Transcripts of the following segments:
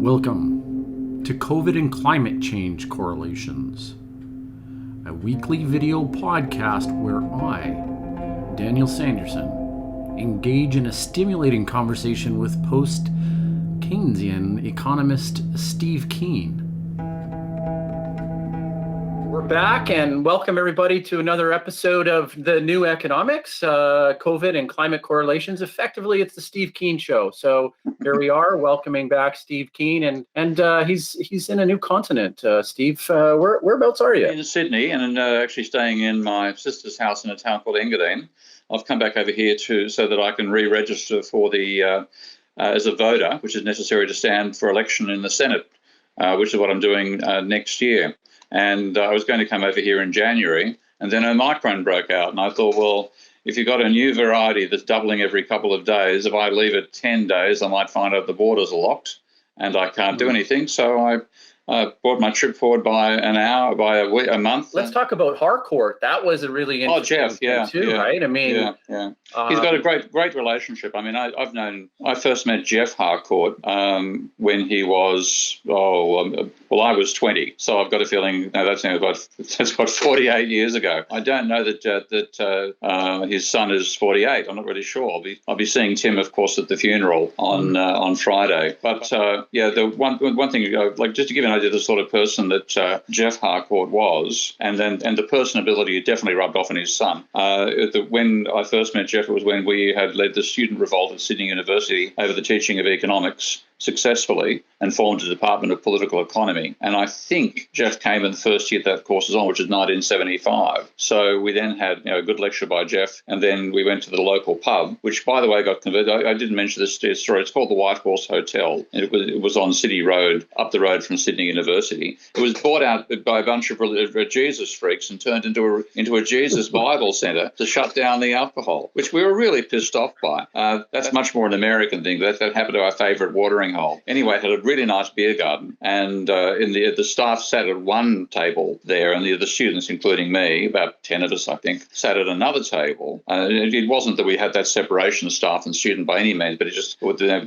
Welcome to COVID and Climate Change Correlations, a weekly video podcast where I, Daniel Sanderson, engage in a stimulating conversation with post-Keynesian economist Steve Keen. We're back and welcome everybody to another episode of the New Economics, COVID and Climate Correlations. Effectively, it's the Steve Keen Show. So here we are, welcoming back Steve Keen, and he's in a new continent. Steve, whereabouts are you? In Sydney, and actually staying in my sister's house in a town called Engadine. I've come back over here so that I can re-register for the as a voter, which is necessary to stand for election in the Senate, which is what I'm doing next year. And I was going to come over here in January, and then Omicron broke out, and I thought, well, if you've got a new variety that's doubling every couple of days, if I leave it 10 days, I might find out the borders are locked and I can't do anything. So I brought my trip forward by an hour, by a month. Let's talk about Harcourt. That was a really interesting Jeff, thing too, right? I mean, he's got a great relationship. I mean, I first met Geoff Harcourt when he was I was 20, so I've got a feeling that's about 48 years ago. I don't know that his son is 48. I'm not really sure. I'll be seeing Tim, of course, at the funeral on Friday. But the one thing, like just to give an idea of the sort of person that Geoff Harcourt was, and the personability definitely rubbed off on his son. When I first met Geoff, it was when we had led the student revolt at Sidney University over the teaching of economics successfully and formed a Department of Political Economy. And I think Geoff came in the first year that course was on, which is 1975. So we then had a good lecture by Geoff, and then we went to the local pub, which, by the way, got converted. I didn't mention this story. It's called the White Horse Hotel, and it was on City Road, up the road from Sydney University. It was bought out by a bunch of Jesus freaks and turned into a Jesus Bible Centre to shut down the alcohol, which we were really pissed off by. That's much more an American thing. That happened to our favourite watering hole. Anyway, it had a really nice beer garden, and the staff sat at one table there, and the students, including me, about 10 of us, I think, sat at another table. It wasn't that we had that separation of staff and student by any means, but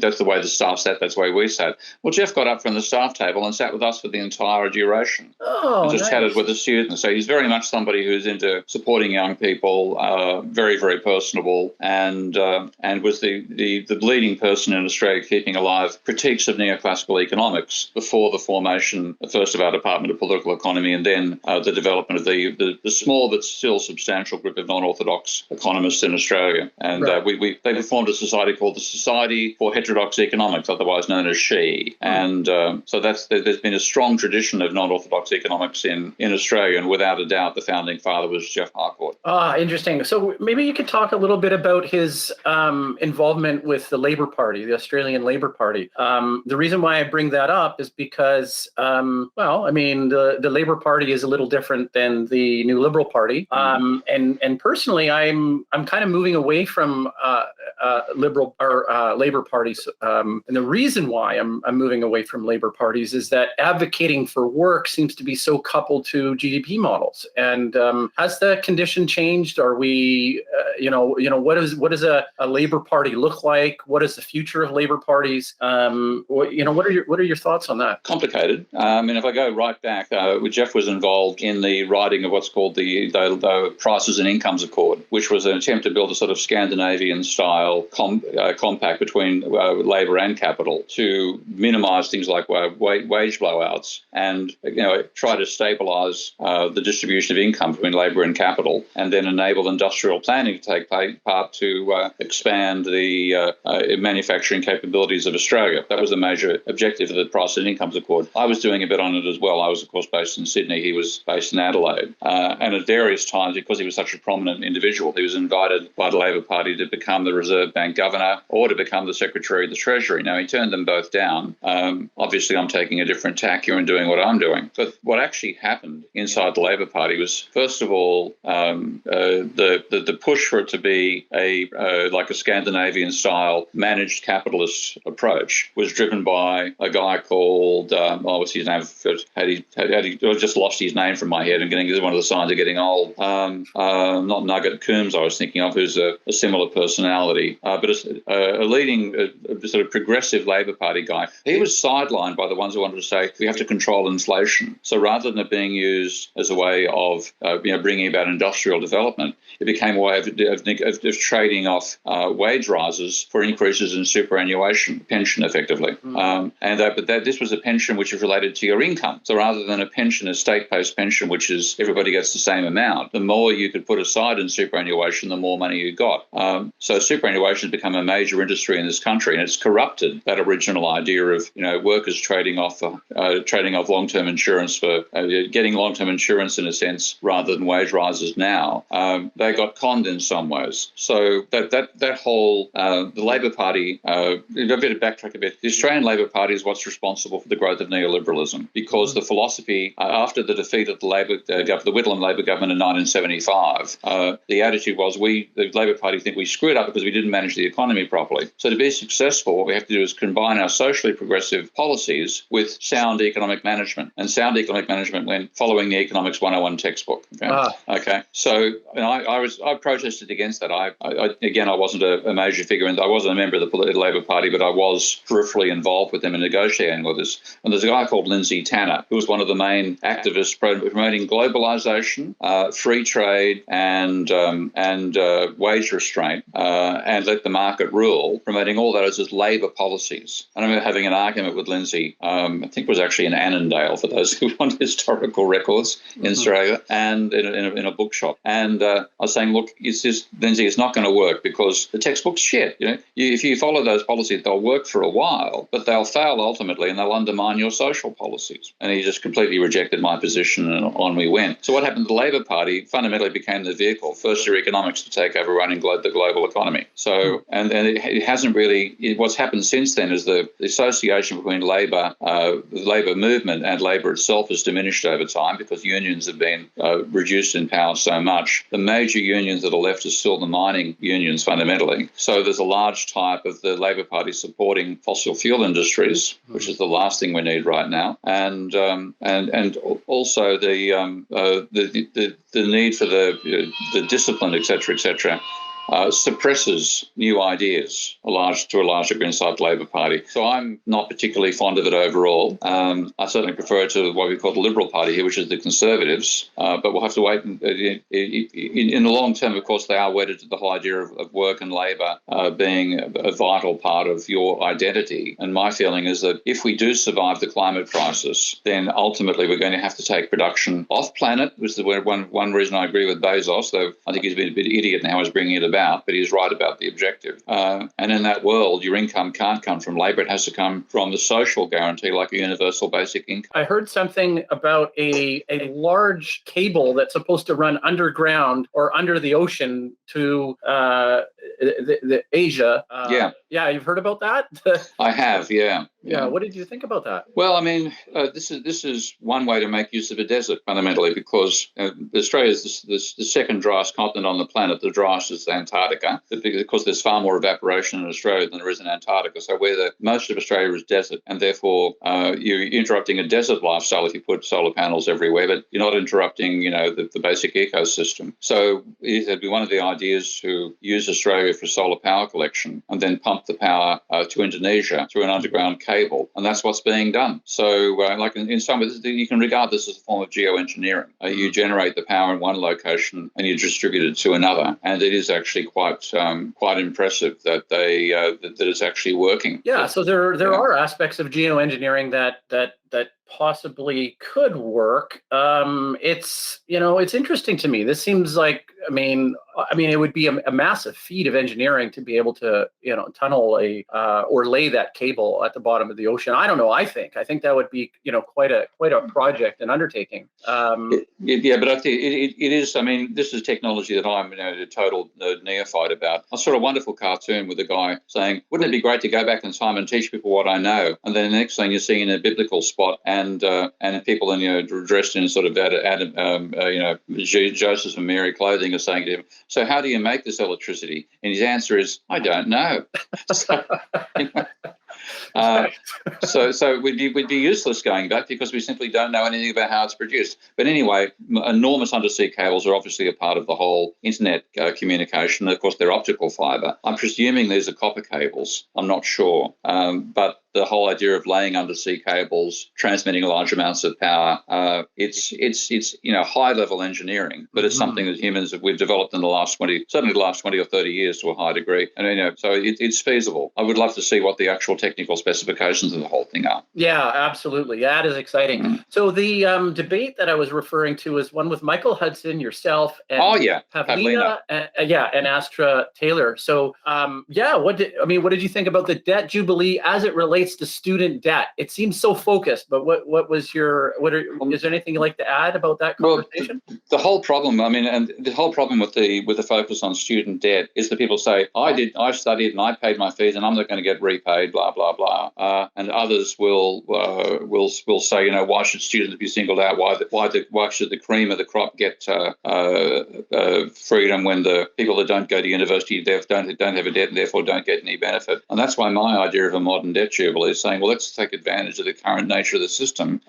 that's the way the staff sat, that's the way we sat. Well, Geoff got up from the staff table and sat with us for the entire duration. And just chatted with the students. So he's very much somebody who's into supporting young people, very, very personable, and was the leading person in Australia keeping alive critiques of neoclassical economics before the formation, first of our Department of Political Economy, and then the development of the small but still substantial group of non-orthodox economists in Australia. And they formed a society called the Society for Heterodox Economics, otherwise known as SHE. And so there's been a strong tradition of non-orthodox economics in Australia, and without a doubt, the founding father was Geoff Harcourt. Interesting. So maybe you could talk a little bit about his involvement with the Labour Party, the Australian Labour Party. The reason why I bring that up is because, the Labour Party is a little different than the New Liberal Party, and personally, I'm kind of moving away from Liberal or Labour parties, and the reason why I'm moving away from Labour parties is that advocating for work seems to be so coupled to GDP models. And has the condition changed? Are we, what does a Labour Party look like? What is the future of Labour parties? What are your thoughts on that? Complicated. If I go right back, Geoff was involved in the writing of what's called the Prices and Incomes Accord, which was an attempt to build a sort of Scandinavian-style compact between labour and capital to minimise things like wage blowouts and try to stabilise the distribution of income between labour and capital, and then enable industrial planning to take part to expand the manufacturing capabilities of Australia. That was the major objective of the Price and Incomes Accord. I was doing a bit on it as well. I was, of course, based in Sydney. He was based in Adelaide. And at various times, because he was such a prominent individual, he was invited by the Labor Party to become the Reserve Bank Governor or to become the Secretary of the Treasury. Now, he turned them both down. Obviously, I'm taking a different tack here and doing what I'm doing. But what actually happened inside the Labor Party was, first of all, the push for it to be like a Scandinavian-style managed capitalist approach which was driven by a guy called, what's his name? I just lost his name from my head. I'm getting one of the signs of getting old. Not Nugget Coombs, I was thinking of, who's a similar personality, but a leading sort of progressive Labor Party guy. He was sidelined by the ones who wanted to say we have to control inflation. So rather than it being used as a way of bringing about industrial development, it became a way of trading off wage rises for increases in superannuation pension, effectively. But this was a pension which is related to your income. So rather than a pension, a state-based pension, which is everybody gets the same amount, the more you could put aside in superannuation, the more money you got. So superannuation has become a major industry in this country, and it's corrupted that original idea of workers trading off long-term insurance for getting long-term insurance in a sense rather than wage rises now. They got conned in some ways. So that whole the Labor Party. A bit of backtrack a bit. The Australian Labor Party is what's responsible for the growth of neoliberalism, because the philosophy after the defeat of the Whitlam Labor government in 1975, the attitude was the Labor Party think we screwed up because we didn't manage the economy properly. So to be successful, what we have to do is combine our socially progressive policies with sound economic management. And sound economic management when following the Economics 101 textbook. Okay. So I protested against that. I wasn't a major figure, and I wasn't a member of the Labor Party, but I was peripherally involved with them in negotiating with us. And there's a guy called Lindsay Tanner, who was one of the main activists promoting globalization, free trade, and wage restraint, and let the market rule, promoting all those as Labor policies. And I remember having an argument with Lindsay, I think it was actually in Annandale, for those who want historical records in Australia, and in a bookshop. And I was saying, look, Lindsay, it's not going to work because the textbook's shit. If you follow those policies, they'll work for a while, but they'll fail ultimately, and they'll undermine your social policies. And he just completely rejected my position, and on we went. So what happened? The Labor Party fundamentally became the vehicle, first-year economics, to take over running the global economy. So, and it hasn't really. What's happened since then is the association between Labor, the Labor movement, and Labor itself has diminished over time because unions have been reduced in power so much. The major unions that are left are still the mining unions fundamentally. So there's a large type of the Labor Party supporting fossil fuel industries, which is the last thing we need right now, and also the need for the discipline, etc., suppresses new ideas to a large degree inside the Labor Party. So I'm not particularly fond of it overall. I certainly prefer it to what we call the Liberal Party here, which is the Conservatives. But we'll have to wait. In the long term, of course, they are wedded to the whole idea of work and labour being a vital part of your identity. And my feeling is that if we do survive the climate crisis, then ultimately we're going to have to take production off planet, which is one reason I agree with Bezos, though I think he's been a bit idiot now he's bringing it about, but he's right about the objective. And in that world, your income can't come from labour. It has to come from the social guarantee, like a universal basic income. I heard something about a large cable that's supposed to run underground or under the ocean to the Asia. Yeah, you've heard about that? I have, yeah. Yeah, what did you think about that? Well, I mean, this is one way to make use of a desert, fundamentally, because Australia is the second driest continent on the planet. The driest is Antarctica, because there's far more evaporation in Australia than there is in Antarctica. So most of Australia is desert, and therefore you're interrupting a desert lifestyle if you put solar panels everywhere, but you're not interrupting, the basic ecosystem. So it'd be one of the ideas to use Australia for solar power collection and then pump the power to Indonesia through an underground cable, and that's what's being done. So, like in some ways, you can regard this as a form of geoengineering. You generate the power in one location and you distribute it to another, and it is actually quite impressive that it's actually working. Yeah, so there are aspects of geoengineering that possibly could work. It's interesting to me. This seems like, I mean, it would be a massive feat of engineering to be able to, tunnel or lay that cable at the bottom of the ocean. I don't know. I think that would be, quite a project and undertaking. Yeah, but I think it is. I mean, this is technology that I'm, a total neophyte about. I saw a wonderful cartoon with a guy saying, "Wouldn't it be great to go back in time and teach people what I know?" And then the next thing you're seeing in a biblical spot, and people dressed in sort of Joseph and Mary clothing are saying to him, "So how do you make this electricity?" And his answer is, "I don't know." So we'd be useless going back because we simply don't know anything about how it's produced. But anyway, enormous undersea cables are obviously a part of the whole internet communication. Of course, they're optical fibre. I'm presuming these are copper cables. I'm not sure, but the whole idea of laying undersea cables, transmitting large amounts of power, it's high level engineering, but it's something that humans we've developed in the last 20 or 30 years to a high degree, and so it's feasible. I would love to see what the actual technical specifications of the whole thing are. Yeah, absolutely. That is exciting. So the debate that I was referring to is one with Michael Hudson, yourself, and Pavlina. And Astra Taylor. So what did you think about the debt jubilee as it relates to student debt? It seems so focused, but is there anything you'd like to add about that conversation? Well, the whole problem, with the focus on student debt is that people say, I studied and I paid my fees and I'm not going to get repaid, blah blah blah, and others will say, why should students be singled out? Why should the cream of the crop get freedom when the people that don't go to university don't have a debt and therefore don't get any benefit? And that's why my idea of a modern debt jubilee is saying, well, let's take advantage of the current nature of the system.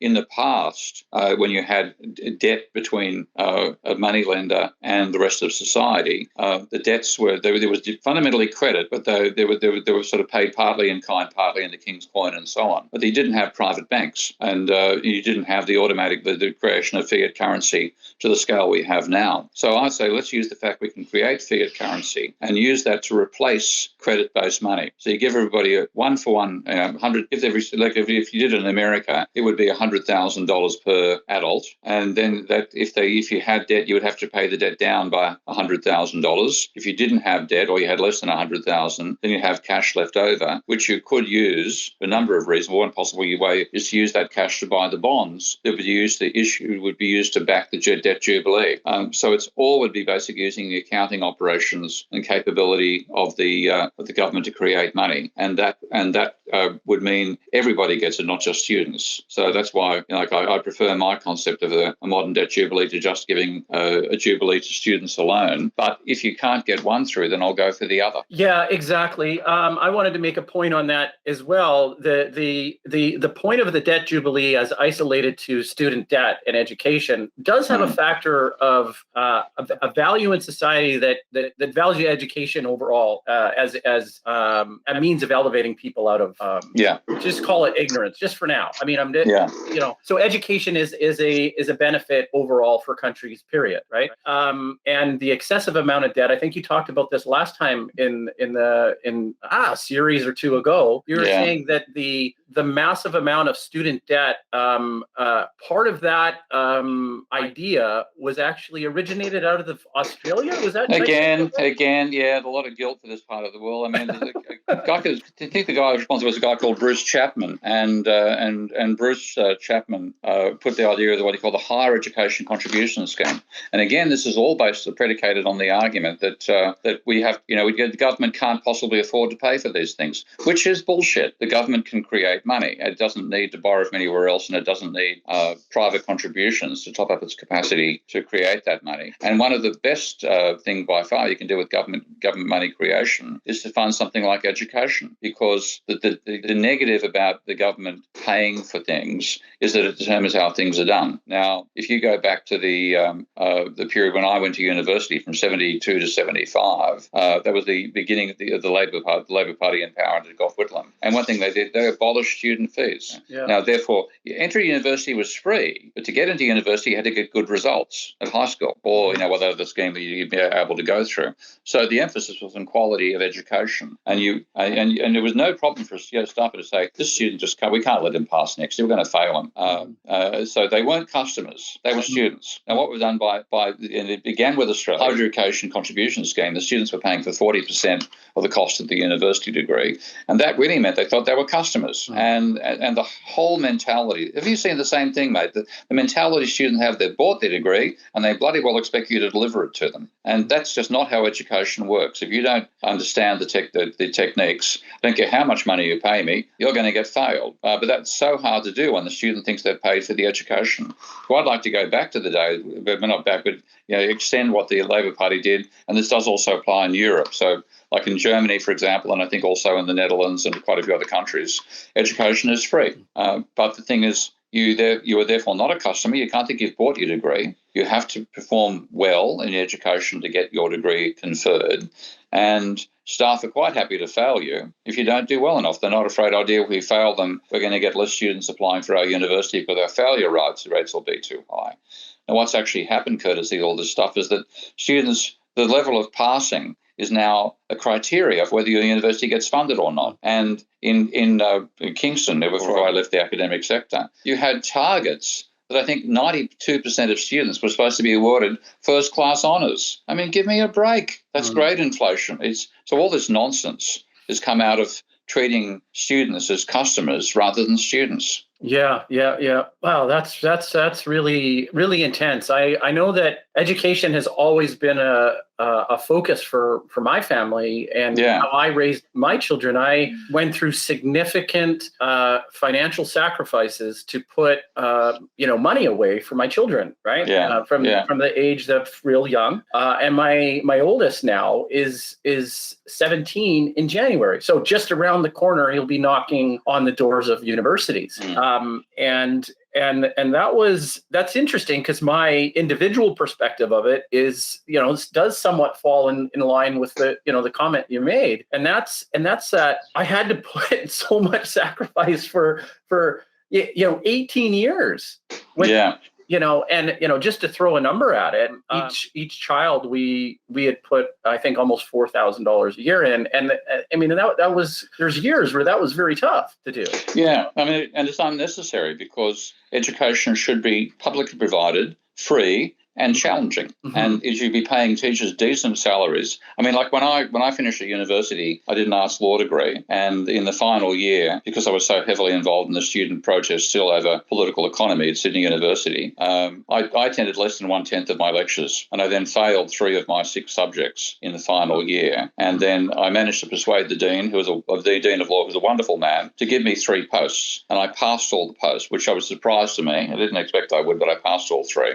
In the past, when you had debt between a moneylender and the rest of society, the debts there was fundamentally credit, but they were sort of paid partly in kind, partly in the king's coin, and so on. But you didn't have private banks, and you didn't have the creation of fiat currency to the scale we have now. So I say let's use the fact we can create fiat currency and use that to replace credit-based money. So you give everybody a one-for-one, 100. If you did it in America, it would be $100,000 per adult, and then that if you had debt, you would have to pay the debt down by $100,000. If you didn't have debt or you had less than $100,000, then you have cash left over, which you could use for a number of reasons. One possible way is to use that cash to buy the bonds that would be used to back the debt jubilee. So it's all would be basically using the accounting operations and capability of the government to create money, and that would mean everybody gets it, not just students. So that's why I prefer my concept of a modern debt jubilee to just giving a jubilee to students alone. But if you can't get one through, then I'll go for the other. Yeah, exactly. I wanted to make a point on that as well. The point of the debt jubilee as isolated to student debt and education does have a factor of a value in society that values education overall as a means of elevating people out of just call it ignorance just for now. I mean, so education is a benefit overall for countries, period, right? And the excessive amount of debt, I think you talked about this last time in a series or two ago. You were saying that the massive amount of student debt, part of that idea was actually originated out of Australia. Was that again? Yeah, a lot of guilt for this part of the world. I mean, I think the guy responsible was a guy called Bruce Chapman, and Bruce Chapman put the idea of what he called the higher education contribution scheme. And again, this is all predicated on the argument that we have, the government can't possibly afford to pay for these things, which is bullshit. The government can create money. It doesn't need to borrow from anywhere else, and it doesn't need private contributions to top up its capacity to create that money. And one of the best thing by far you can do with government money creation is to fund something like education, because the negative about the government paying for things is that it determines how things are done. Now, if you go back to the period when I went to university from 72 to 75, that was the beginning of the Labor Party in power under Gough Whitlam. And one thing they did, they abolished student fees. Yeah. Now, therefore, entry university was free, but to get into university, you had to get good results at high school, or whatever the scheme that you'd be able to go through. So the emphasis was on quality of education, and there was no problem for a staffer to say, this student we can't let him pass next year, we're going to fail him. So they weren't customers, they were students. Now, what was done and it began with Australia, higher education contribution scheme, the students were paying for 40% of the cost of the university degree, and that really meant they thought they were customers. And the whole mentality, have you seen the same thing, mate? The mentality students have, they've bought their degree and they bloody well expect you to deliver it to them. And that's just not how education works. If you don't understand the techniques, I don't care how much money you pay me, you're going to get failed. But that's so hard to do when the student thinks they've paid for the education. So I'd like to go back to the day, but not back, but extend what the Labor Party did, and this does also apply in Europe. So Like in Germany, for example, and I think also in the Netherlands and quite a few other countries, education is free. But the thing is, you are therefore not a customer. You can't think you've bought your degree. You have to perform well in education to get your degree conferred. And staff are quite happy to fail you if you don't do well enough. They're not afraid, oh dear, if we fail them, we're going to get less students applying for our university because our failure rates will be too high. And what's actually happened, courtesy of all this stuff, is that students, the level of passing is now a criteria of whether your university gets funded or not. And in Kingston, before I left the academic sector, you had targets that I think 92% of students were supposed to be awarded first-class honours. I mean, give me a break. That's great inflation. So all this nonsense has come out of treating students as customers rather than students. Yeah. Wow, that's really, really intense. I know that education has always been a focus for my family and how I raised my children. I went through significant financial sacrifices to put money away for my children, right? From the age that's real young. And my oldest now is 17 in January. So just around the corner, he'll be knocking on the doors of universities. And that's interesting because my individual perspective of it is, does somewhat fall in line with the comment you made. And that's that I had to put so much sacrifice for 18 years. Just to throw a number at it, each child we had put, I think, almost $4,000 a year in, and I mean that was, there's years where that was very tough to do. Yeah, I mean, and it's unnecessary because education should be publicly provided, free, and challenging. And you should be paying teachers decent salaries. I mean, like when I finished at university, I did an arts law degree, and in the final year, because I was so heavily involved in the student protest still over political economy at Sydney University, I attended less than 1/10 of my lectures, and I then failed 3 of my 6 subjects in the final year. And then I managed to persuade the dean, who was the dean of law, who was a wonderful man, to give me 3 posts, and I passed all the posts, which I was surprised to me. I didn't expect I would, but I passed all 3.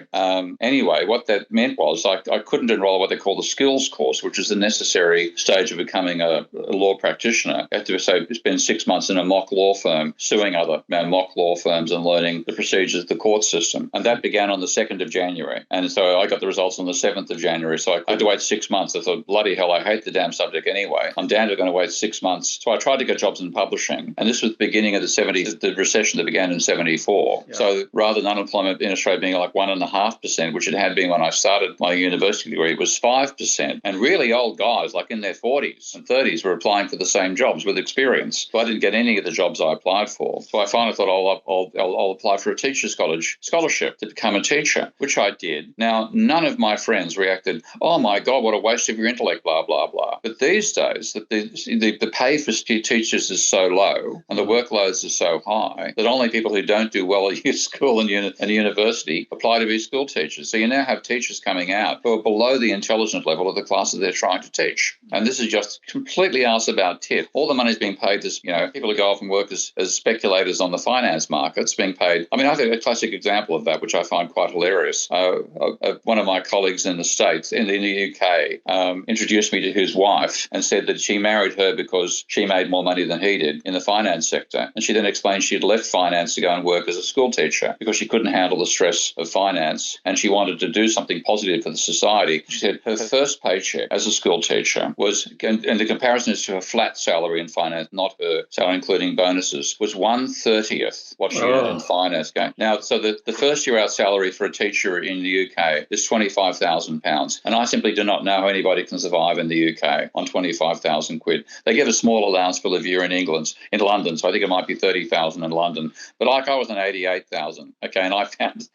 Anyway, what that meant was I couldn't enroll what they call the skills course, which is the necessary stage of becoming a law practitioner. You have to spend 6 months in a mock law firm, suing other mock law firms and learning the procedures of the court system. And that began on the 2nd of January. And so I got the results on the 7th of January. So I had to wait 6 months. I thought, bloody hell, I hate the damn subject anyway. I'm down to going to wait 6 months. So I tried to get jobs in publishing. And this was the beginning of the recession that began in 74. Yeah. So rather than unemployment in Australia being like 1.5%, which it had been when I started my university degree, it was 5%. And really old guys, like in their 40s and 30s, were applying for the same jobs with experience. So I didn't get any of the jobs I applied for. So I finally thought I'll apply for a teacher's scholarship to become a teacher, which I did. Now, none of my friends reacted, oh my God, what a waste of your intellect, blah, blah, blah. But these days, the pay for teachers is so low and the workloads are so high that only people who don't do well at school and university apply to be school teachers. So you now have teachers coming out who are below the intelligence level of the classes they're trying to teach. And this is just completely arse about tit. All the money's being paid to, people who go off and work as speculators on the finance markets being paid. I mean, I think a classic example of that, which I find quite hilarious. One of my colleagues in the States, in the UK, introduced me to his wife and said that she married her because she made more money than he did in the finance sector. And she then explained she'd left finance to go and work as a school teacher because she couldn't handle the stress of finance and she wanted to do something positive for the society. She said her first paycheck as a school teacher was, and the comparison is to her flat salary in finance, not her salary including bonuses, was 1/30th what she earned in finance. Okay? Now, so the first year out salary for a teacher in the UK is £25,000. And I simply do not know how anybody can survive in the UK on 25,000 quid. They get a small allowance for the year in London, so I think it might be 30,000 in London. But I was on 88,000. Okay, and I found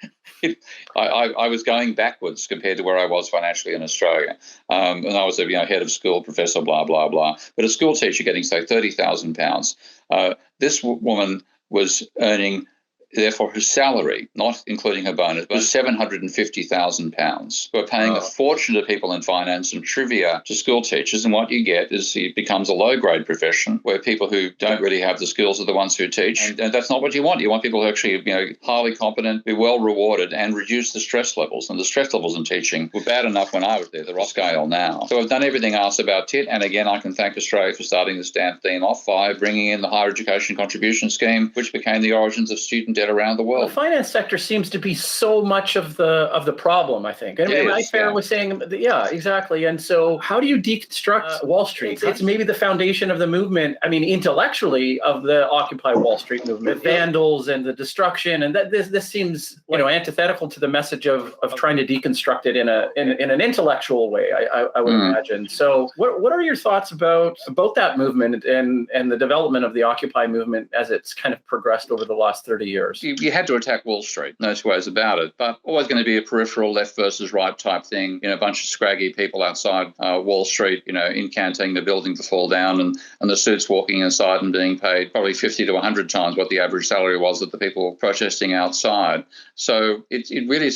I was going backwards compared to where I was financially in Australia. And I was a head of school, professor, blah, blah, blah. But a school teacher getting, say, £30,000. This woman was earning therefore her salary, not including her bonus, was £750,000. We're paying a fortune to people in finance and trivia to school teachers, and what you get is it becomes a low-grade profession where people who don't really have the skills are the ones who teach, and that's not what you want. You want people who actually, highly competent, be well rewarded, and reduce the stress levels. And the stress levels in teaching were bad enough when I was there. They're off scale now. So I've done everything else about TIT, and again, I can thank Australia for starting this damn theme off by bringing in the Higher Education Contribution Scheme, which became the origins of student debt around the world. The finance sector seems to be so much of the problem, I think. Am I fair with saying, yeah, exactly. And so how do you deconstruct Wall Street? It's maybe the foundation of the movement, intellectually, of the Occupy Wall Street movement, vandals and the destruction. And that this seems, antithetical to the message of trying to deconstruct it in an intellectual way, I would imagine. So what are your thoughts about that movement and the development of the Occupy movement as it's kind of progressed over the last 30 years? You had to attack Wall Street, no two ways about it, but always going to be a peripheral left versus right type thing, a bunch of scraggy people outside Wall Street, incanting the building to fall down, and the suits walking inside and being paid probably 50 to 100 times what the average salary was of the people protesting outside. So it really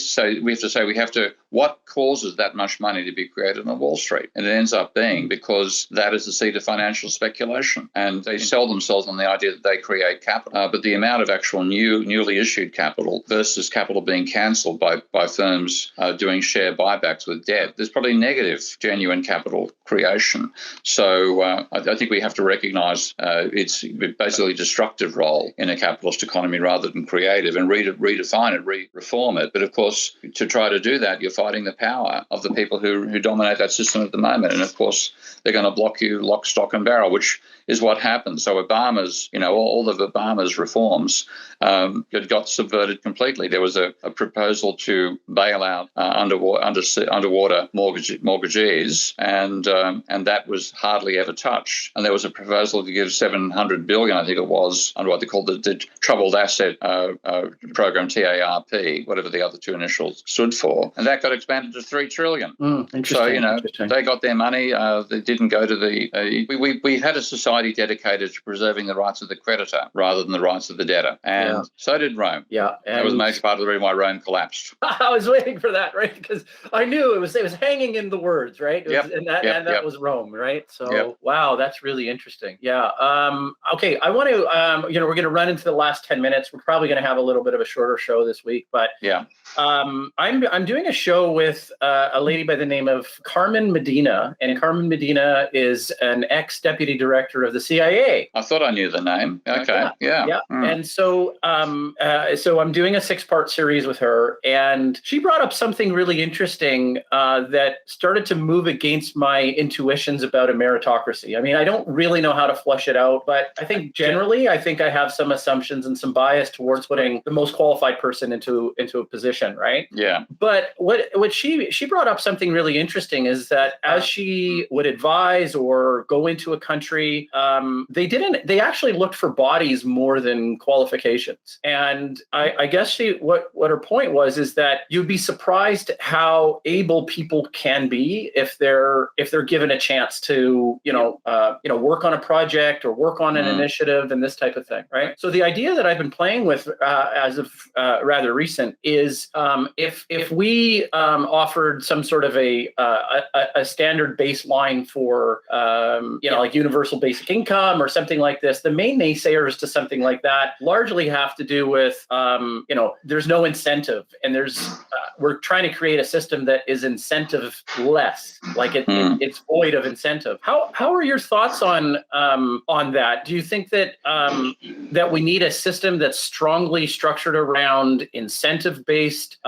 we have to what causes that much money to be created on Wall Street? And it ends up being because that is the seat of financial speculation. And they sell themselves on the idea that they create capital. But the amount of actual newly issued capital versus capital being cancelled by firms doing share buybacks with debt, there's probably negative genuine capital creation. So I think we have to recognise its basically destructive role in a capitalist economy rather than creative, and redefine it, reform it. But of course, to try to do that, you're fighting the power of the people who dominate that system at the moment. And of course, they're going to block you lock, stock and barrel, which is what happened. So Obama's, all of Obama's reforms got subverted completely. There was a proposal to bail out underwater mortgagees, and that was hardly ever touched. And there was a proposal to give $700 billion, I think it was, under what they called the Troubled Asset Program, TARP, whatever the other two initials stood for, and that got expanded to $3 trillion. So they got their money. They didn't go to the. We had a society dedicated to preserving the rights of the creditor rather than the rights of the debtor, and so did Rome. Yeah, and that was a major part of the reason why Rome collapsed. I was waiting for that, right? Because I knew it was hanging in the words, right? That was Rome, right? So wow, that's really interesting. Yeah. Okay, I want to. We're going to run into the last 10 minutes. We're probably going to have a little bit of a shorter show this week, but I'm doing a show with a lady by the name of Carmen Medina, and Carmen Medina is an ex-deputy director of the CIA. I thought I knew the name. Okay, yeah. And so I'm doing a 6-part series with her, and she brought up something really interesting that started to move against my intuitions about a meritocracy. I don't really know how to flush it out, but I think generally, I have some assumptions and some bias towards putting the most qualified person into a position, right? Yeah. But what she brought up something really interesting is that as she would advise or go into a country, they actually looked for bodies more than qualifications. And I guess what her point was is that you'd be surprised how able people can be if they're given a chance to work on a project or work on an initiative and this type of thing, right? So the idea that I've been playing with as of rather recent is if we offered some sort of a standard baseline for like universal basic income or something like this, the main naysayers to something like that largely have to do with there's no incentive, and we're trying to create a system that is incentive less, like it's void of incentive. How are your thoughts on that? Do you think that that we need a system that's strongly structured around incentive-based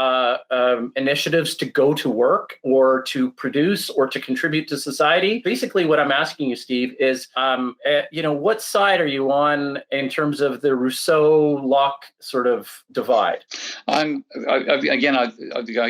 initiatives to go to work or to produce or to contribute to society? Basically, what I'm asking you, Steve, is what side are you on in terms of the Rousseau-Locke sort of divide? I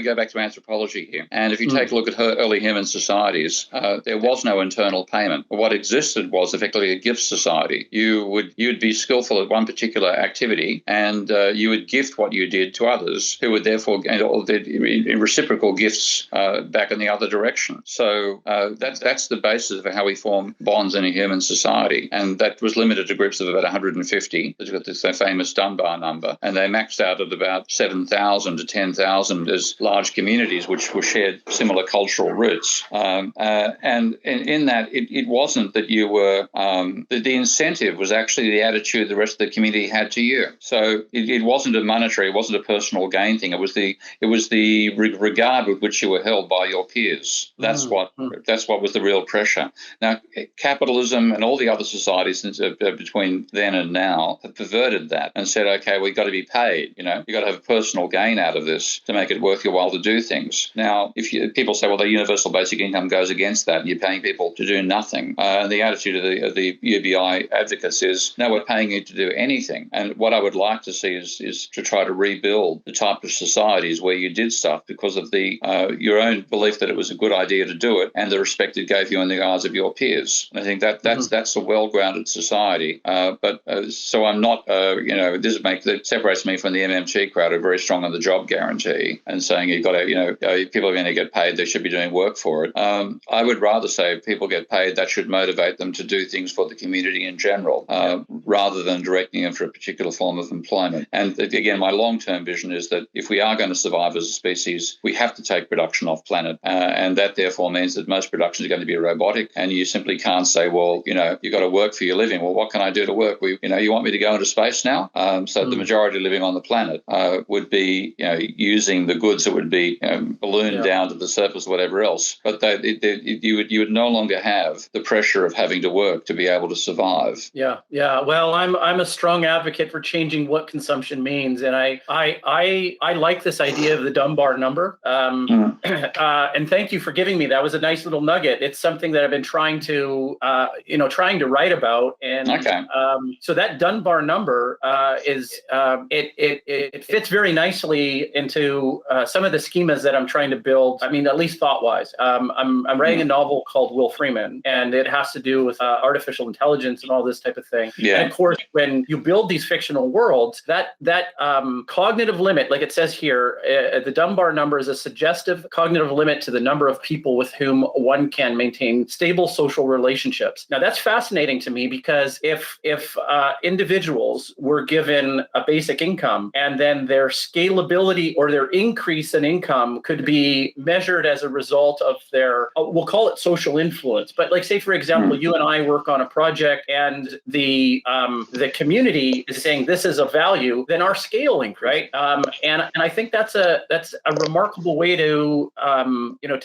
go back to anthropology here, and if you take a look at early human societies, there was no internal payment. What existed was effectively a gift society. You'd be skillful at one particular activity, and you would gift what you did to others, who would therefore, in reciprocal gifts back in the other direction. So that's the basis of how we form bonds in a human society. And that was limited to groups of about 150. They've got this famous Dunbar number, and they maxed out at about 7,000 to 10,000 as large communities which were shared similar cultural roots. And in that, it wasn't that you were, the incentive was actually the attitude the rest of the community had to you. So it wasn't a monetary, it wasn't a personal gain thing. It was the regard with which you were held by your peers. That's what was the real pressure. Now, capitalism and all the other societies between then and now have perverted that and said, okay, we've got to be paid. You've got to have a personal gain out of this to make it worth your while to do things. Now, people say, well, the universal basic income goes against that, and you're paying people to do nothing. And the attitude of the UBI advocates is, no, we're paying you to do anything. And what I would like to see is to try to rebuild the type of societies where you did stuff because of your own belief that it was a good idea to do it and the respect it gave you in the eyes of your peers. And I think that's a well-grounded society. So I'm not, that separates me from the MMT crowd who are very strong on the job guarantee and saying you've got to, people are going to get paid, they should be doing work for it. I would rather say if people get paid, that should motivate them to do things for the community in general, rather than directing them for a particular form of employment. And again, my long-term vision is that if we are going to survive as a species, we have to take production off planet. And that therefore means that most production is going to be robotic. And you simply can't say, well, you've got to work for your living. Well, what can I do to work? You want me to go into space now? So the majority living on the planet would be, using the goods that would be ballooned down to the surface, whatever else. But you would no longer have the pressure of having to work to be able to survive. Yeah. Well, I'm a strong advocate for changing what consumption means, and I like this idea of the Dunbar number. And thank you for giving me that. Was a nice little nugget. It's something that I've been trying to write about, and so that Dunbar number it fits very nicely into some of the schemas that I'm trying to build. I mean, at least thought-wise. I'm writing a novel called Will Freeman, and it has to do with artificial intelligence and all this type of thing. Yeah. And of course, when you build these fictional worlds, that cognitive limit, like it says here, the Dunbar number is a suggestive cognitive limit to the number of people with whom one can maintain stable social relationships. Now, that's fascinating to me because if individuals were given a basic income and then their scalability or their increase in income could be measured as a result of their, we'll call it social influence. But like, say, for example, you and I work on a project and the community is saying this is a value, then our scaling, right? And I think that's a remarkable way to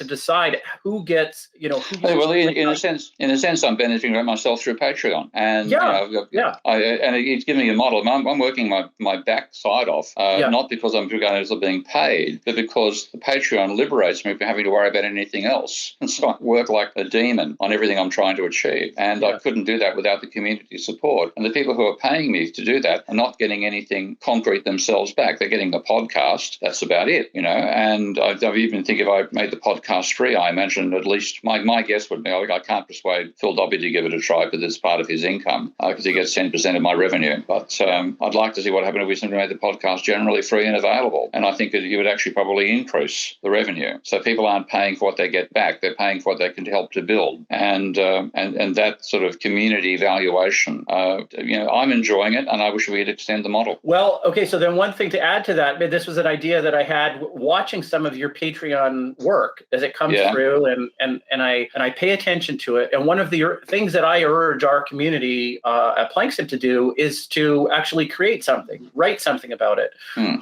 decide who gets, Well, in a sense, I'm benefiting myself through Patreon, and and it's giving me a model. I'm working my backside off, not because I'm being paid, but because the Patreon liberates me from having to worry about anything else. And so I work like a demon on everything I'm trying to achieve, and I couldn't do that without the community support. And the people who are paying me to do that are not getting anything concrete themselves back. They're getting the podcast. That's about it, And I've even think if I made the podcast free, I imagine at least my guess would be I can't persuade Phil Dobbie to give it a try because it's part of his income because he gets 10% of my revenue. But I'd like to see what happened if we simply made the podcast generally free and available. And I think that it would actually probably increase the revenue. So people aren't paying for what they get back; they're paying for what they can help to build. And that sort of community valuation, I'm enjoying it, and I wish we could extend the model. Well, okay. So then one thing to add to that, this was an idea that I had watching some of your Patreon work as it comes through, and I pay attention to it. And one of the things that I urge our community at Plankston to do is to actually create something, write something about it.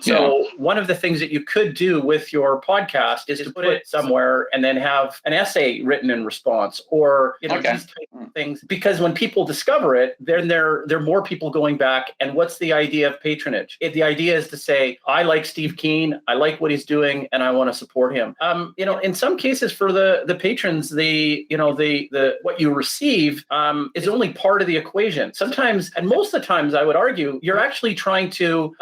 So one of the things that you could do with your podcast is to put it somewhere and then have an essay written in response, or these type of things. Because when people discover it, then there are more people going back. And what's the idea of patronage? The idea is to say, I like Steve Keen, I like what he's doing, and I want to support him. In some cases for the patrons, the what you receive is only part of the equation. Sometimes, and most of the times, I would argue, you're actually trying to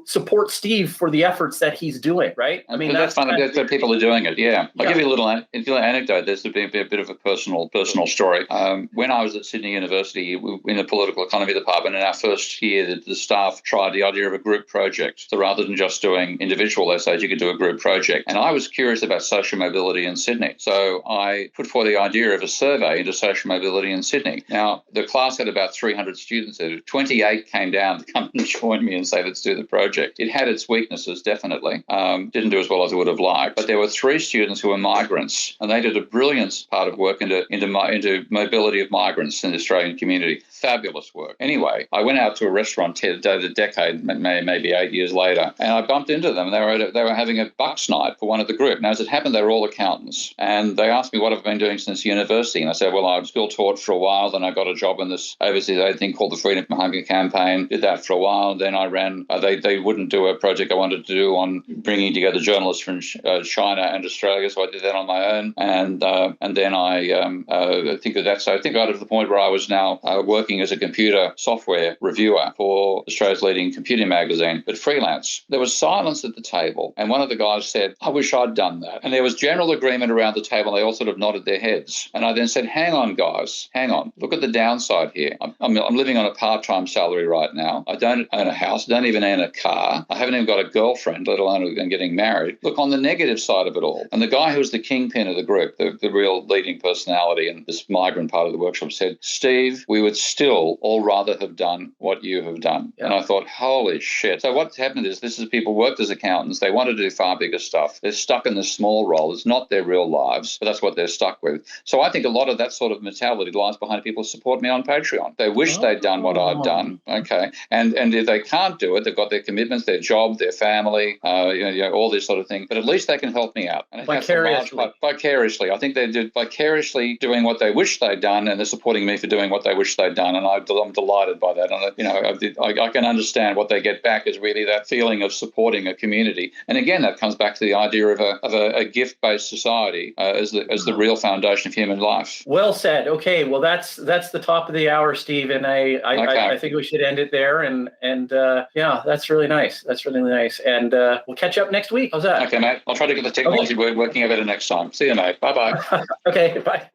support Steve for the efforts that he's doing, right? I mean, that's fun. That people are doing it. Yeah, I'll give you a little anecdote. There's a bit of a personal story. When I was at Sydney University in the political economy department, in our first year, the staff tried the idea of a group project. So rather than just doing individual essays, you could do a group project. And I was curious about social mobility in Sydney. So I put forward the idea of a survey into social mobility in Sydney. Now, the class had about 300 students. 28 came down to come and join me and say, let's do the project. It had its weaknesses, definitely. Didn't do as well as I would have liked. But there were 3 students who were migrants, and they did a brilliant part of work into mobility of migrants in the Australian community. Fabulous work. Anyway, I went out to a restaurant a decade, maybe 8 years later, and I bumped into them. They were having a bucks night for one of the group. Now, as it happened, they were all accountants, and they asked me what I've been doing since university, and I said, well, I was still taught for a while, then I got a job in this overseas thing called the Freedom from Hunger campaign, did that for a while, then I ran, they wouldn't do a project I wanted to do on bringing together journalists from China and Australia, so I did that on my own, and then I think I got to the point where I was now working as a computer software reviewer for Australia's leading computing magazine, but freelance. There was silence at the table, and one of the guys said, I wish I'd done that. And there was general agreement around the table. They all sort of nodded their heads. And I then said, hang on, guys, hang on. Look at the downside here. I'm living on a part-time salary right now. I don't own a house, don't even own a car. I haven't even got a girlfriend, let alone getting married. Look on the negative side of it all. And the guy who was the kingpin of the group, the real leading personality in this migrant part of the workshop said, Steve, we would still all rather have done what you have done. Yeah. And I thought, holy shit. So what's happened is people worked as accountants. They wanted to do far bigger stuff. They're stuck in this small role. It's not their real lives, but that's what they're stuck with. So I think a lot of that sort of mentality lies behind people who support me on Patreon. They wish they'd done what I've done. Okay. And if they can't do it, they've got their commitments, their job, their family, all this sort of thing. But at least they can help me out. And vicariously. I think they're vicariously doing what they wish they'd done, and they're supporting me for doing what they wish they'd done. And I'm delighted by that. And I can understand what they get back is really that feeling of supporting a community. And again, that comes back to the idea of a gift-based society as the real foundation of human life. Well said. Okay, well that's the top of the hour, Steve, and I think we should end it there. And yeah, that's really nice. That's really nice. And we'll catch up next week. How's that? Okay, mate. I'll try to get the technology working better next time. See you, mate. Bye-bye. Okay, bye.